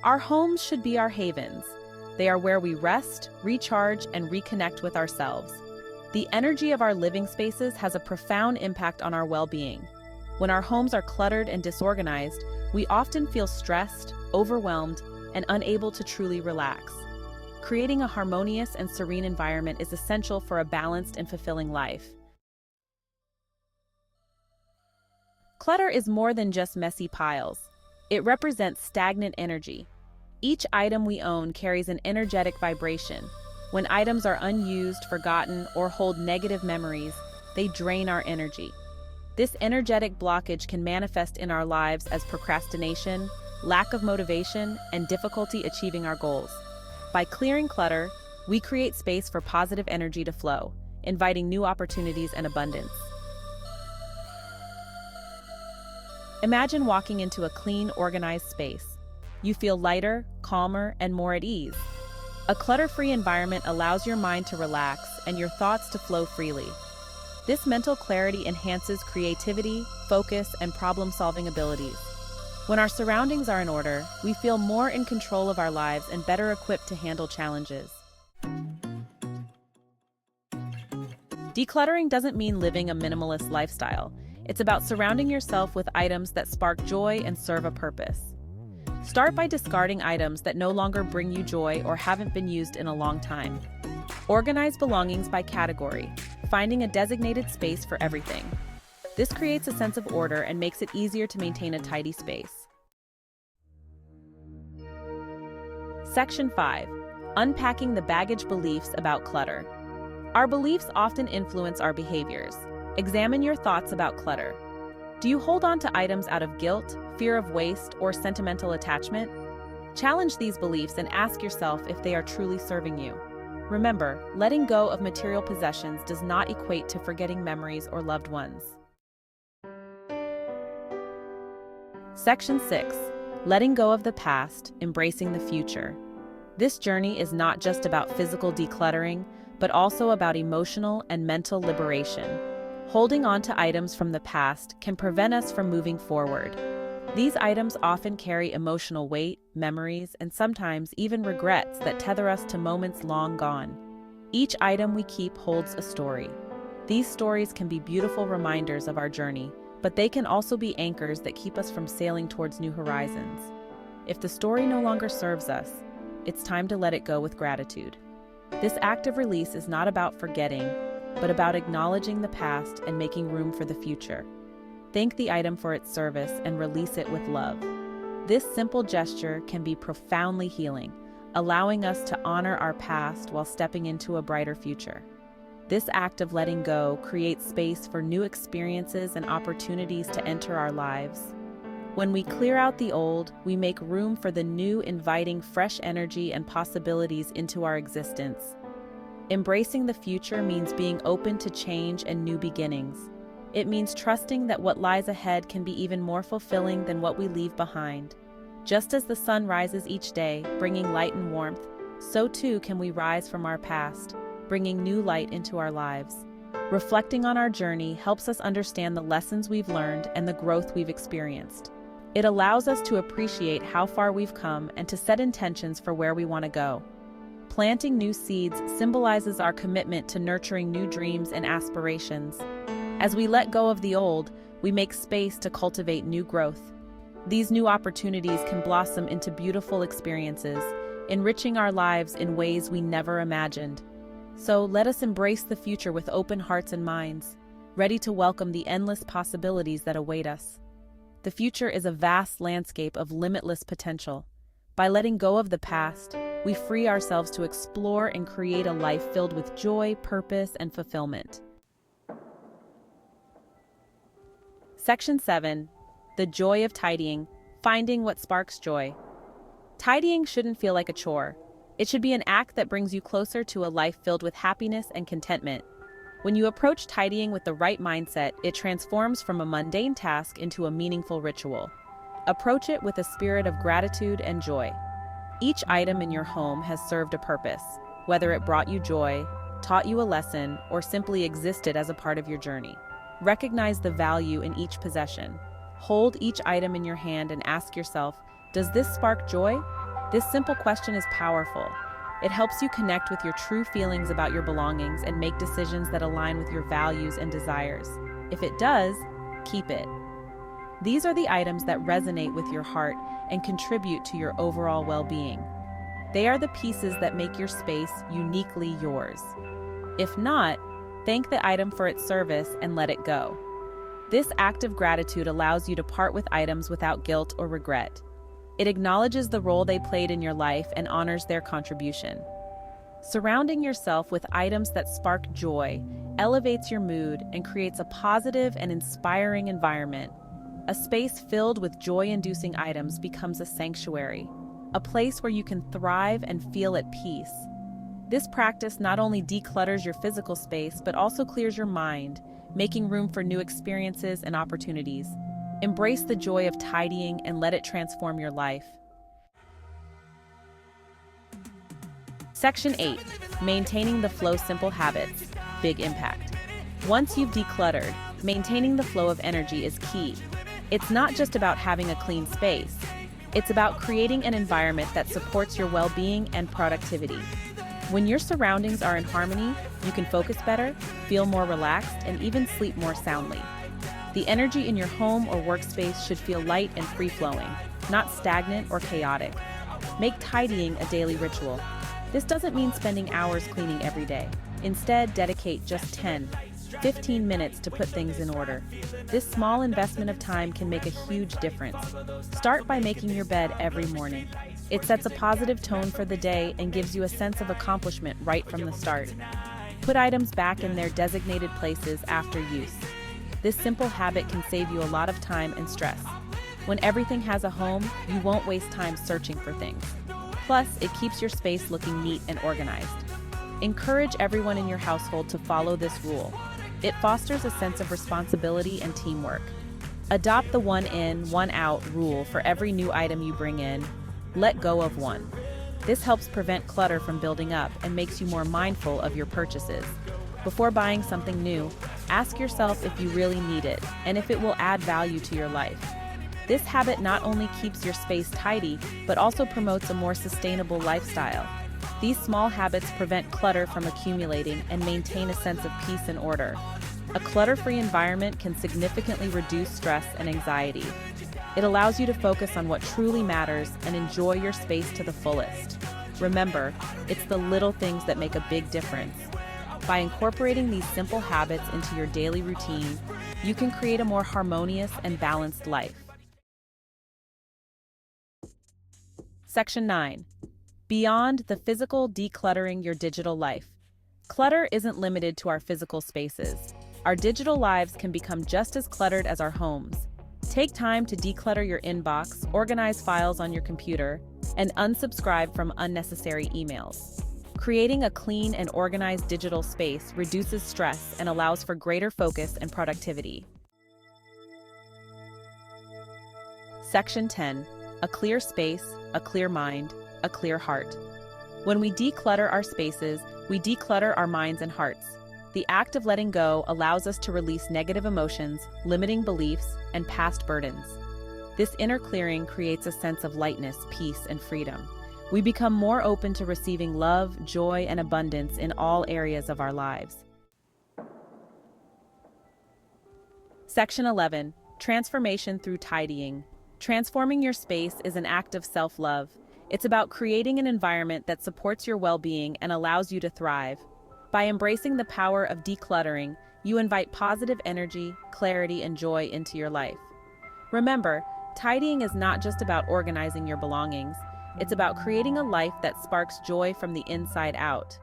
Our homes should be our havens. They are where we rest, recharge, and reconnect with ourselves. The energy of our living spaces has a profound impact on our well-being. When our homes are cluttered and disorganized, we often feel stressed, overwhelmed, and unable to truly relax. Creating a harmonious and serene environment is essential for a balanced and fulfilling life. Clutter is more than just messy piles. It represents stagnant energy. Each item we own carries an energetic vibration. When items are unused, forgotten, or hold negative memories, they drain our energy. This energetic blockage can manifest in our lives as procrastination, lack of motivation, and difficulty achieving our goals. By clearing clutter, we create space for positive energy to flow, inviting new opportunities and abundance. Imagine walking into a clean, organized space. You feel lighter, calmer, and more at ease. A clutter-free environment allows your mind to relax and your thoughts to flow freely. This mental clarity enhances creativity, focus, and problem-solving abilities. When our surroundings are in order, we feel more in control of our lives and better equipped to handle challenges. Decluttering doesn't mean living a minimalist lifestyle. It's about surrounding yourself with items that spark joy and serve a purpose. Start by discarding items that no longer bring you joy or haven't been used in a long time. Organize belongings by category, finding a designated space for everything. This creates a sense of order and makes it easier to maintain a tidy space. Section 5. Unpacking the baggage beliefs about clutter. Our beliefs often influence our behaviors. Examine your thoughts about clutter. Do you hold on to items out of guilt, fear of waste, or sentimental attachment? Challenge these beliefs and ask yourself if they are truly serving you. Remember, letting go of material possessions does not equate to forgetting memories or loved ones. Section 6. Letting go of the past, embracing the future. This journey is not just about physical decluttering, but also about emotional and mental liberation. Holding on to items from the past can prevent us from moving forward. These items often carry emotional weight, memories, and sometimes even regrets that tether us to moments long gone. Each item we keep holds a story. These stories can be beautiful reminders of our journey, but they can also be anchors that keep us from sailing towards new horizons. If the story no longer serves us, it's time to let it go with gratitude. This act of release is not about forgetting, but about acknowledging the past and making room for the future. Thank the item for its service and release it with love. This simple gesture can be profoundly healing, allowing us to honor our past while stepping into a brighter future. This act of letting go creates space for new experiences and opportunities to enter our lives. When we clear out the old, we make room for the new, inviting fresh energy and possibilities into our existence. Embracing the future means being open to change and new beginnings. It means trusting that what lies ahead can be even more fulfilling than what we leave behind. Just as the sun rises each day, bringing light and warmth, so too can we rise from our past, bringing new light into our lives. Reflecting on our journey helps us understand the lessons we've learned and the growth we've experienced. It allows us to appreciate how far we've come and to set intentions for where we want to go. Planting new seeds symbolizes our commitment to nurturing new dreams and aspirations. As we let go of the old, we make space to cultivate new growth. These new opportunities can blossom into beautiful experiences, enriching our lives in ways we never imagined. So let us embrace the future with open hearts and minds, ready to welcome the endless possibilities that await us. The future is a vast landscape of limitless potential. By letting go of the past, we free ourselves to explore and create a life filled with joy, purpose, and fulfillment. Section 7. The joy of tidying, finding what sparks joy. Tidying shouldn't feel like a chore. It should be an act that brings you closer to a life filled with happiness and contentment. When you approach tidying with the right mindset, it transforms from a mundane task into a meaningful ritual. Approach it with a spirit of gratitude and joy. Each item in your home has served a purpose, whether it brought you joy, taught you a lesson, or simply existed as a part of your journey. Recognize the value in each possession. Hold each item in your hand and ask yourself, does this spark joy? This simple question is powerful. It helps you connect with your true feelings about your belongings and make decisions that align with your values and desires. If it does, keep it. These are the items that resonate with your heart and contribute to your overall well-being. They are the pieces that make your space uniquely yours. If not, thank the item for its service and let it go. This act of gratitude allows you to part with items without guilt or regret. It acknowledges the role they played in your life and honors their contribution. Surrounding yourself with items that spark joy elevates your mood and creates a positive and inspiring environment. A space filled with joy-inducing items becomes a sanctuary, a place where you can thrive and feel at peace. This practice not only declutters your physical space, but also clears your mind, making room for new experiences and opportunities. Embrace the joy of tidying and let it transform your life. Section 8. Maintaining the flow. Simple habits, big impact. Once you've decluttered, maintaining the flow of energy is key. It's not just about having a clean space. It's about creating an environment that supports your well-being and productivity. When your surroundings are in harmony, you can focus better, feel more relaxed, and even sleep more soundly. The energy in your home or workspace should feel light and free-flowing, not stagnant or chaotic. Make tidying a daily ritual. This doesn't mean spending hours cleaning every day. Instead, dedicate just 10-15 minutes to put things in order. This small investment of time can make a huge difference. Start by making your bed every morning. It sets a positive tone for the day and gives you a sense of accomplishment right from the start. Put items back in their designated places after use. This simple habit can save you a lot of time and stress. When everything has a home, you won't waste time searching for things. Plus, it keeps your space looking neat and organized. Encourage everyone in your household to follow this rule. It fosters a sense of responsibility and teamwork. Adopt the one in, one out rule for every new item you bring in. Let go of one. This helps prevent clutter from building up and makes you more mindful of your purchases. Before buying something new, ask yourself if you really need it and if it will add value to your life. This habit not only keeps your space tidy, but also promotes a more sustainable lifestyle. These small habits prevent clutter from accumulating and maintain a sense of peace and order. A clutter-free environment can significantly reduce stress and anxiety. It allows you to focus on what truly matters and enjoy your space to the fullest. Remember, it's the little things that make a big difference. By incorporating these simple habits into your daily routine, you can create a more harmonious and balanced life. Section 9. Beyond the physical, decluttering your digital life. Clutter isn't limited to our physical spaces. Our digital lives can become just as cluttered as our homes. Take time to declutter your inbox, organize files on your computer, and unsubscribe from unnecessary emails. Creating a clean and organized digital space reduces stress and allows for greater focus and productivity. Section 10. A clear space, a clear mind, a clear heart. When we declutter our spaces, we declutter our minds and hearts. The act of letting go allows us to release negative emotions, limiting beliefs, and past burdens. This inner clearing creates a sense of lightness, peace, and freedom. We become more open to receiving love, joy, and abundance in all areas of our lives. Section 11. Transformation through tidying. Transforming your space is an act of self-love. It's about creating an environment that supports your well-being and allows you to thrive. By embracing the power of decluttering, you invite positive energy, clarity, and joy into your life. Remember, tidying is not just about organizing your belongings. It's about creating a life that sparks joy from the inside out.